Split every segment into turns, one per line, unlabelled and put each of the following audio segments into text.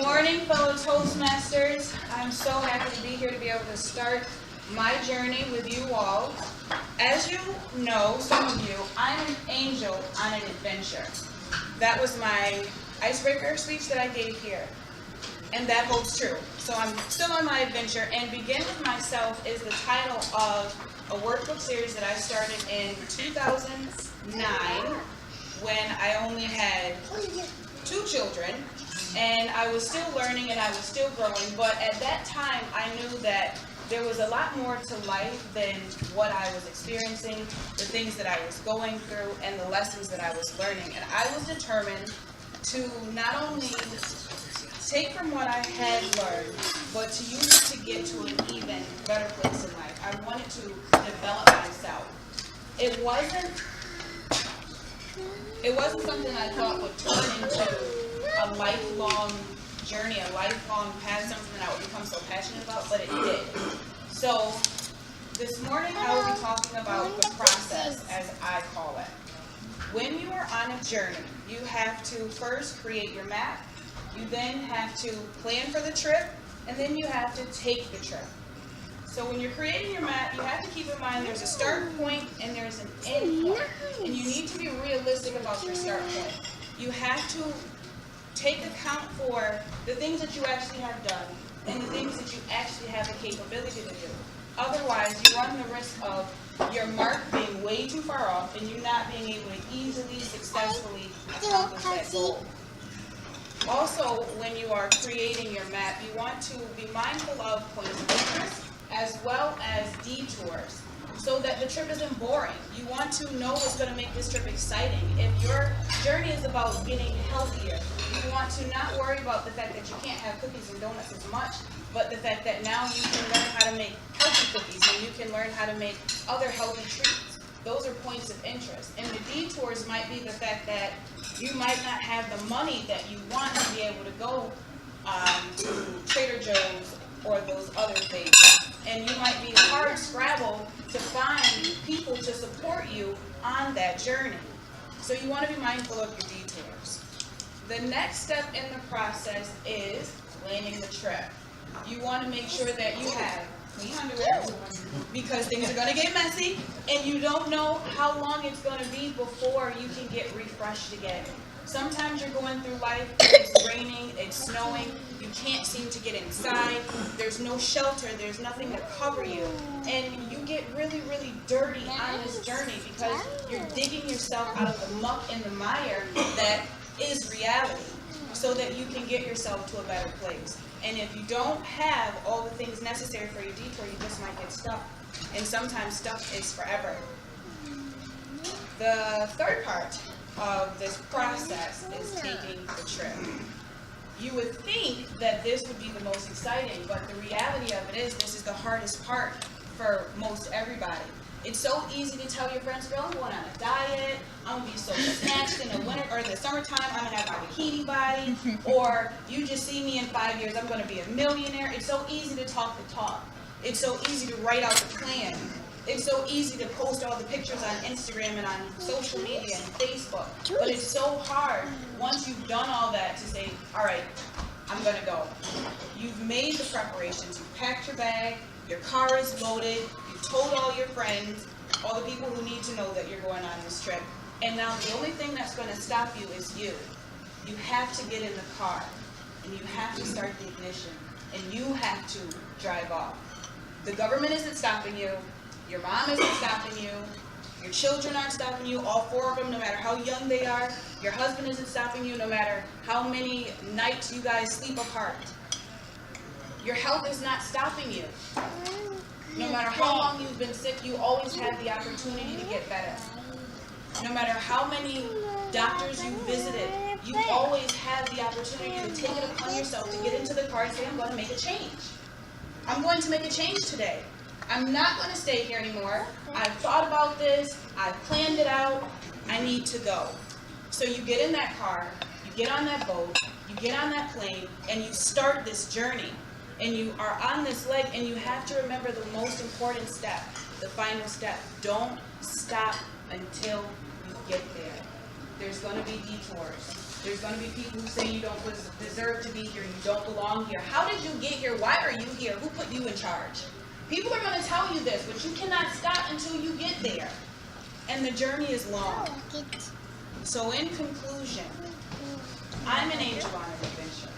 morning, fellow Toastmasters. I'm so happy to be here to be able to start my journey with you all. As you know, some of you, I'm an angel on an adventure. That was my icebreaker speech that I gave here, and that holds true. So I'm still on my adventure, and Begin With Myself is the title of a workbook series that I started in 2009 when I only had 2 children, and I was still learning and I was still growing, but at that time I knew that there was a lot more to life than what I was experiencing, the things that I was going through, and the lessons that I was learning. And I was determined to not only take from what I had learned, but to use it to get to an even better place in life. I wanted to develop myself. It wasn't something I thought would turn into a lifelong journey, a lifelong path, something that I would become so passionate about, but it did. So this morning I will be talking about the process, as I call it. When you are on a journey, you have to first create your map, you then have to plan for the trip, and then you have to take the trip. So when you're creating your map, you have to keep in mind there's a start point and there's an end point. And you need to be realistic about your start point. You have to take account for the things that you actually have done and the things that you actually have the capability to do. Otherwise, you run the risk of your mark being way too far off and you not being able to easily, successfully accomplish that goal. Also, when you are creating your map, you want to be mindful of points of interest as well as detours, so that the trip isn't boring. You want to know what's going to make this trip exciting. If your journey is about getting healthier, you want to not worry about the fact that you can't have cookies and donuts as much, but the fact that now you can learn how to make healthy cookies and you can learn how to make other healthy treats. Those are points of interest. And the detours might be the fact that you might not have the money that you want to be able to go to Trader Joe's or those other things. And you might be hard scrabble to find people to support you on that journey. So you want to be mindful of your detours. The next step in the process is planning the trip. You want to make sure that you have clean underwear, because things are going to get messy and you don't know how long it's going to be before you can get refreshed again. Sometimes you're going through life, it's raining, it's snowing, you can't seem to get inside, there's no shelter, there's nothing to cover you, and you get really, really dirty on this journey because you're digging yourself out of the muck and the mire that is reality, so that you can get yourself to a better place. And if you don't have all the things necessary for your detour, you just might get stuck. And sometimes stuck is forever. The third part of this process is taking the trip. You would think that this would be the most exciting, but the reality of it is this is the hardest part for most everybody. It's so easy to tell your friends, girl, I'm going on a diet, I'm going to be so snatched in the winter or in the summertime, I'm going to have my bikini body, or you just see me in 5 years, I'm going to be a millionaire. It's so easy to talk the talk. It's so easy to write out the plan. It's so easy to post all the pictures on Instagram and on social media and Facebook. But it's so hard once you've done all that to say, all right, I'm going to go. You've made the preparations. You've packed your bag. Your car is loaded. You've told all your friends, all the people who need to know that you're going on this trip. And now the only thing that's going to stop you is you. You have to get in the car. And you have to start the ignition. And you have to drive off. The government isn't stopping you. Your mom isn't stopping you. Your children aren't stopping you, all 4 of them, no matter how young they are. Your husband isn't stopping you, no matter how many nights you guys sleep apart. Your health is not stopping you. No matter how long you've been sick, you always have the opportunity to get better. No matter how many doctors you visited, you always have the opportunity to take it upon yourself to get into the car and say, I'm going to make a change. I'm going to make a change today. I'm not going to stay here anymore. I've thought about this. I've planned it out. I need to go. So you get in that car, you get on that boat, you get on that plane, and you start this journey. And you are on this leg, and you have to remember the most important step, the final step. Don't stop until you get there. There's going to be detours. There's going to be people who say you don't deserve deserve to be here. You don't belong here. How did you get here? Why are you here? Who put you in charge? People are going to tell you this, but you cannot stop until you get there. And the journey is long. So in conclusion, I'm an angel on an adventure.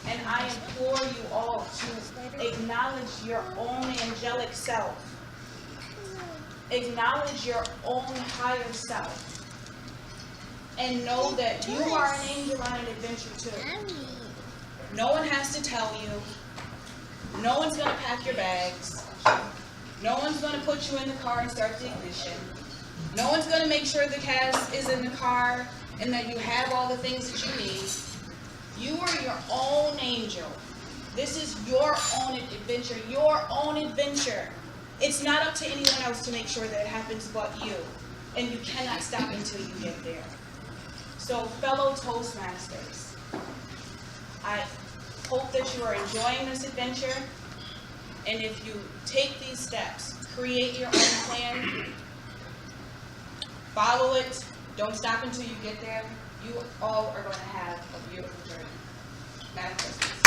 And I implore you all to acknowledge your own angelic self. Acknowledge your own higher self. And know that you are an angel on an adventure too. No one has to tell you. No one's going to pack your bags. No one's going to put you in the car and start the ignition. No one's going to make sure the gas is in the car and that you have all the things that you need. You are your own angel. This is your own adventure, your own adventure. It's not up to anyone else to make sure that it happens but you. And you cannot stop until you get there. So, fellow Toastmasters, I hope that you are enjoying this adventure. And if you take these steps, create your own plan, follow it, don't stop until you get there, you all are going to have a beautiful journey. Merry Christmas.